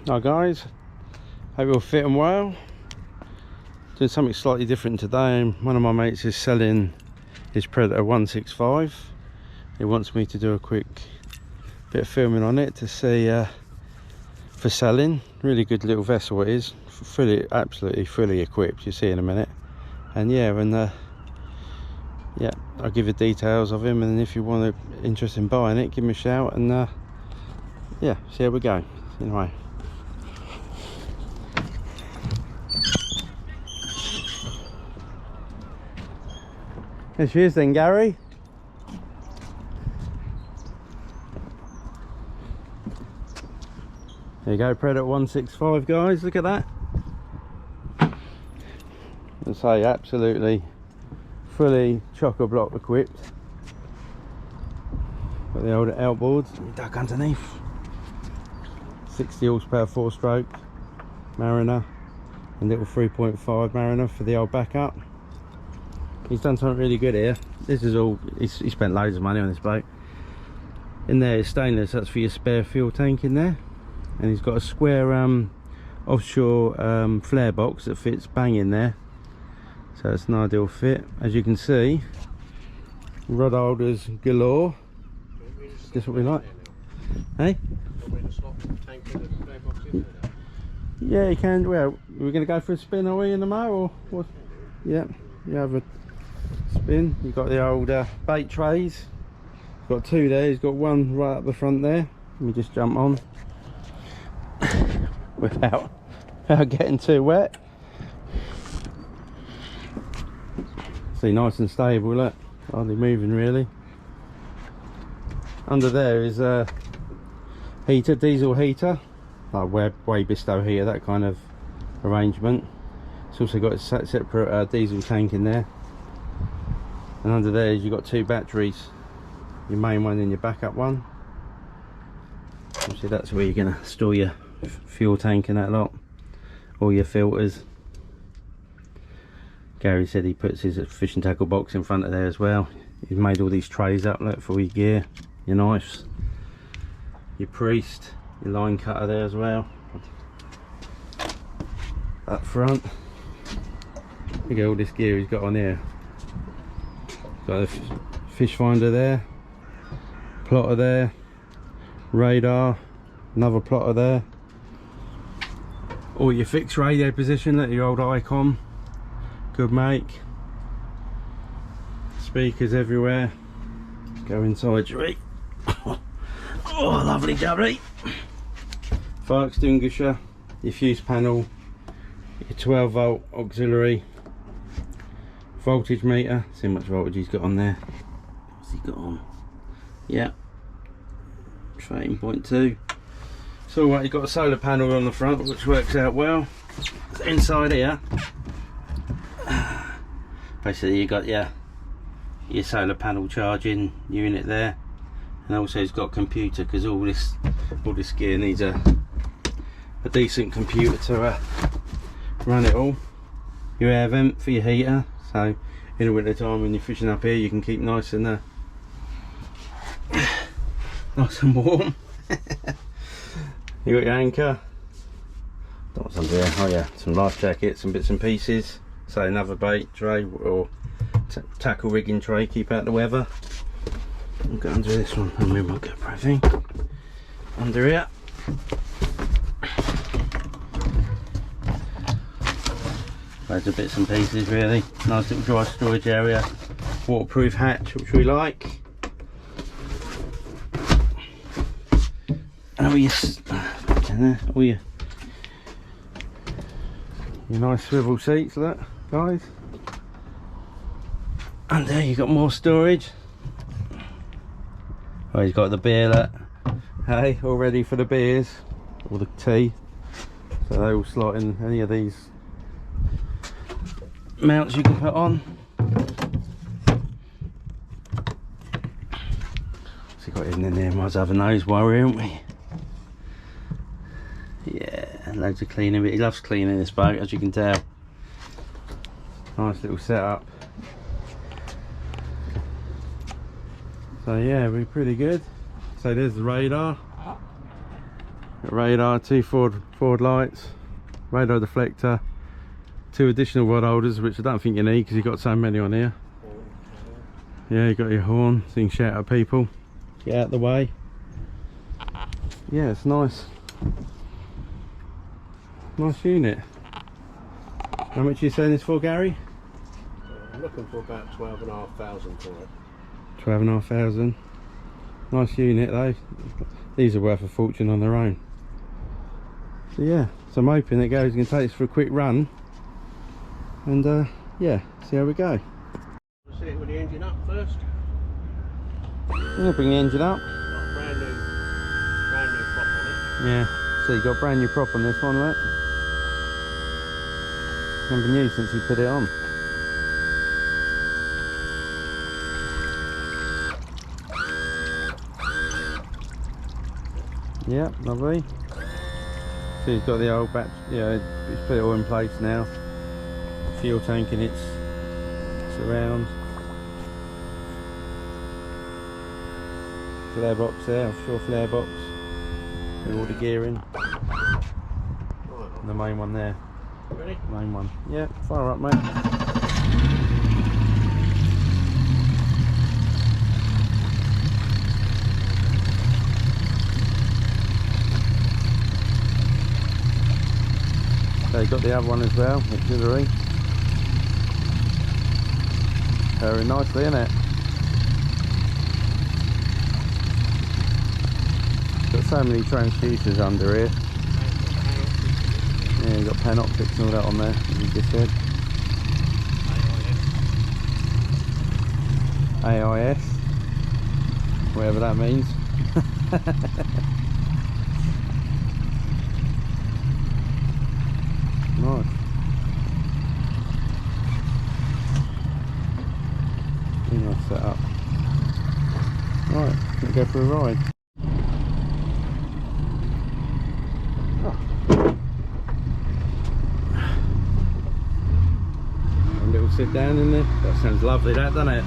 Hi guys, hope you're fit and well. Doing something slightly different today. One of my mates is selling his predator165. He wants me to do a quick bit of filming on it to see for selling. Really good little vessel it is, absolutely fully equipped, you'll see in a minute. And yeah, I'll give you details of him, and if you want to interested in buying it, give me a shout, and yeah, see how we go. Anyway, there she is then, Gary. There you go, predator165 guys, look at that. And say absolutely fully chock-a-block equipped. Got the old outboards, duck underneath. 60 horsepower 4-stroke Mariner, and little 3.5 Mariner for the old backup. He's done something really good here. This is all, he spent loads of money on this boat. In there is stainless, that's for your spare fuel tank in there. And he's got a square offshore flare box that fits bang in there. So it's an ideal fit. As you can see, rod holders galore. Just what we like. Hey? Yeah, you can. Well, we're going to go for a spin, are we, in the mow, or what? Yeah, you have a spin. You've got the old bait trays. Got two there. He's got one right up the front there. Let me just jump on without getting too wet. See, nice and stable, look, hardly moving really. Under there is a heater, diesel heater, like Webisto heater, that kind of arrangement. It's also got a separate diesel tank in there. And under there you've got two batteries, your main one and your backup one. Obviously that's where you're going to store your fuel tank and that lot, all your filters. Gary said he puts his fishing tackle box in front of there as well. He's made all these trays up, look, for all your gear, your knives, your priest, your line cutter there as well. Up front, look at all this gear he's got on here. Got a fish finder there, plotter there, radar, another plotter there. All your fixed radio position, look, your old icon. Good make. Speakers everywhere. Go inside, Jerry. Oh, lovely jubbly. Fire extinguisher, your fuse panel, your 12 volt auxiliary, voltage meter. See how much voltage he's got on there. What's he got on? Yeah, 18.2. So right, you've got a solar panel on the front, which works out well. Inside here, basically you got your solar panel charging unit there, and also it's got a computer, because all this gear needs a decent computer to run it all. Your air vent for your heater, so in the winter time when you're fishing up here you can keep nice and nice and warm. You got your anchor. What's under there? Oh yeah, some life jackets, some bits and pieces. So another bait tray or tackle rigging tray, keep out the weather. I'll go under this one and move my GoPro thing under here. Loads of bits and pieces really. Nice little dry storage area. Waterproof hatch, which we like. And all your nice swivel seats, look guys. And there you got more storage. Oh, he's got the beer, look. Hey, all ready for the beers or the tea. So they all slot in any of these mounts you can put on. So got hidden in there, might as well have a nose worry, haven't we? Yeah, loads of cleaning, but he loves cleaning this boat, as you can tell. Nice little setup. So yeah, we're pretty good. So there's the radar. Got radar, 2 forward lights, radar deflector, 2 additional rod holders, which I don't think you need because you've got so many on here. Yeah, you got your horn so you can shout at people. Get out of the way. Yeah, it's nice. Nice unit. How much are you selling this for, Gary? I'm looking for about 12,500 for it. 12,500. Nice unit though. These are worth a fortune on their own. So yeah, so I'm hoping that Gary's going to take this for a quick run. And yeah, see how we go. See it with the engine up first. I'm going to bring the engine up. Got brand new prop on it. Yeah, so you got brand new prop on this one, look. Haven't been used since you put it on. Yeah, lovely. So you've got the old batch, yeah, it's put it all in place now. Fuel tank in its surround. Flare box there, offshore flare box. With all the gearing. And the main one there. Ready? Main one. Yeah, fire up, mate. So you got the other one as well, auxiliary. Very nicely, isn't it? Got so many transducers under here. Yeah, you've got Panoptix and all that on there, as you just said. AIS, whatever that means. Nice. Really nice setup. Right, let's go for a ride. A little sit down in there. That sounds lovely, that, doesn't it?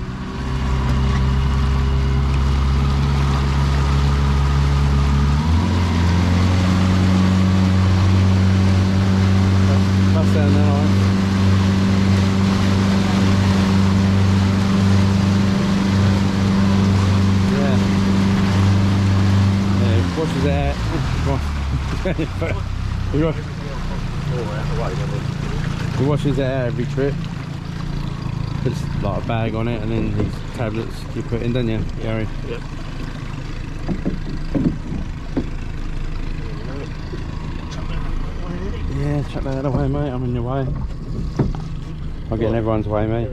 That's down there, right? Yeah. Washes it out. He washes it out every trip. Puts like a bag on it and then these tablets you put in, don't you, Gary? Yep. Yeah, chuck that away, mate. I'm in your way. I'll get in everyone's way, mate.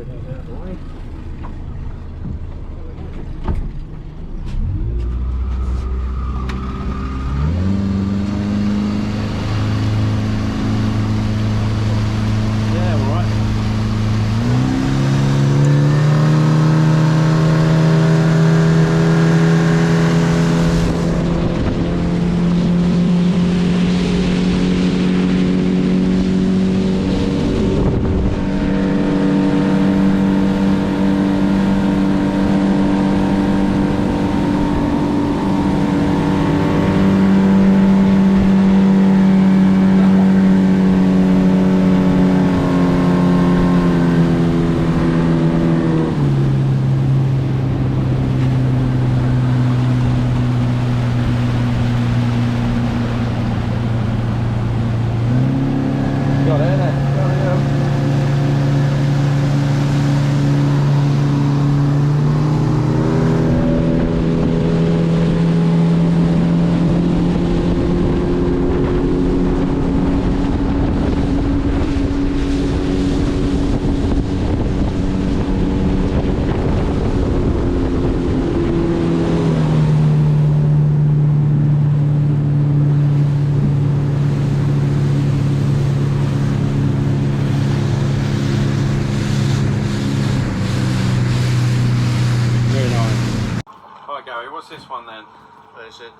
What's this one then?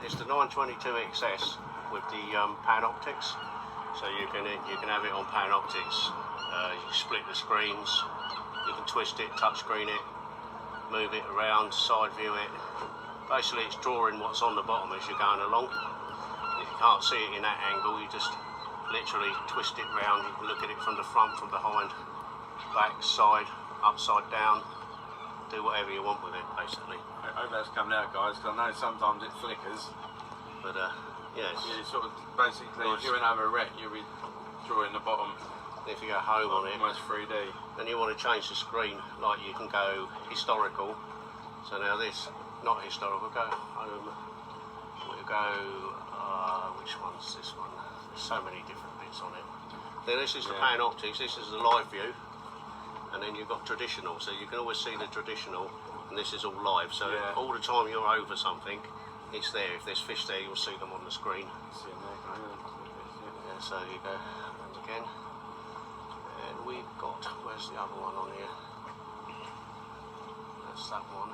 It's the 922 XS with the Panoptix. So you can have it on Panoptix. You can split the screens. You can twist it, touch screen it, move it around, side view it. Basically, it's drawing what's on the bottom as you're going along. You can't see it in that angle, you just literally twist it round. You can look at it from the front, from behind, back, side, upside down. Do whatever you want with it, basically. I hope that's coming out, guys, because I know sometimes it flickers. But yeah, you sort of basically, nice. If you're in over a wreck, you'll be drawing the bottom. If you go home on it, almost 3D, and you want to change the screen, like you can go historical. So now this, not historical, go home. We'll go. Which one's this one? There's so many different bits on it. Then this is the Panoptix. This is the live view. And then you've got traditional, so you can always see the traditional, and this is all live, so all the time you're over something, it's there. If there's fish there, you'll see them on the screen. Yeah, so you go, and again, and we've got, where's the other one on here? That's that one.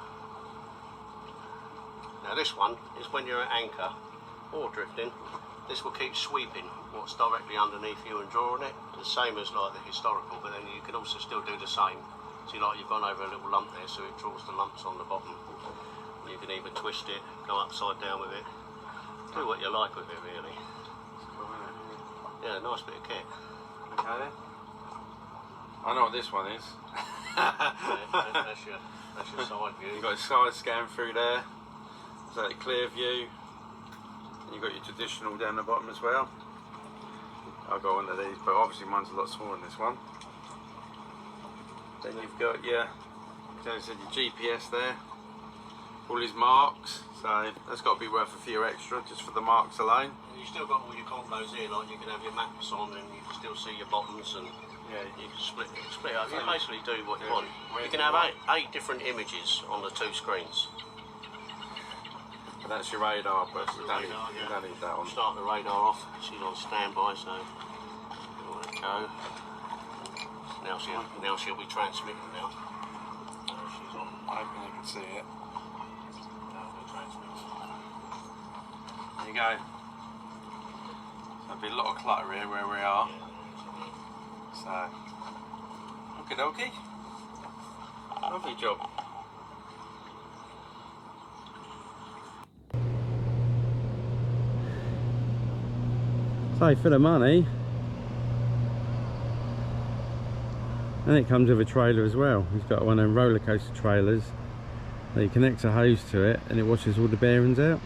Now this one is when you're at anchor, or drifting, this will keep sweeping what's directly underneath you and drawing it, the same as like the historical, but then you can also still do the same. See, like you've gone over a little lump there, so it draws the lumps on the bottom. You can even twist it, go upside down with it, do what you like with it really. Yeah, nice bit of kit. Okay then. I know what this one is. That's your side view. You've got a side scan through there, so a clear view. You've got your traditional down the bottom as well. I've got one of these, but obviously mine's a lot smaller than this one. Then you've got your, as I said, your GPS there. All these marks, so that's got to be worth a few extra just for the marks alone. You still got all your combos here, like you can have your maps on and you can still see your bottoms, and you can split up. You basically do what you want. You can have eight different images on the two screens. But that's your radar, but we don't need that on. Start the radar off. She's on standby, so you want to go. Now she'll be transmitting now. She's on. I hope you can see it. There you go. There'll be a lot of clutter here where we are. So, okie dokie. Lovely job. So for the money, and it comes with a trailer as well. He's got one of them roller coaster trailers that he connects a hose to it, and it washes all the bearings out.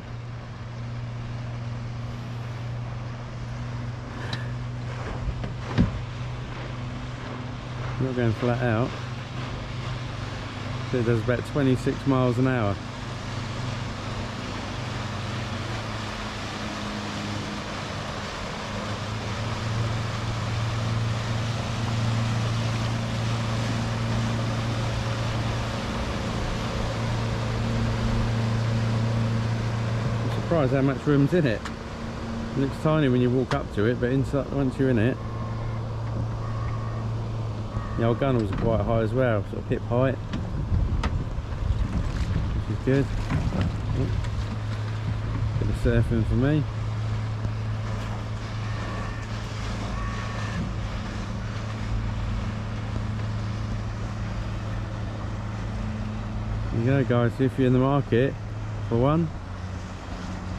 Not going flat out. So it does about 26 miles an hour. Surprised how much room's in it. It looks tiny when you walk up to it, but inside, once you're in it, the old gunnels are quite high as well, sort of hip height, which is good. Bit of surfing for me. There you go, guys. If you're in the market for one,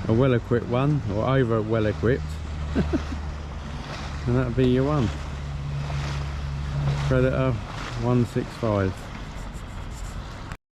a well-equipped one, or over well-equipped, and that'll be your one. Predator 165.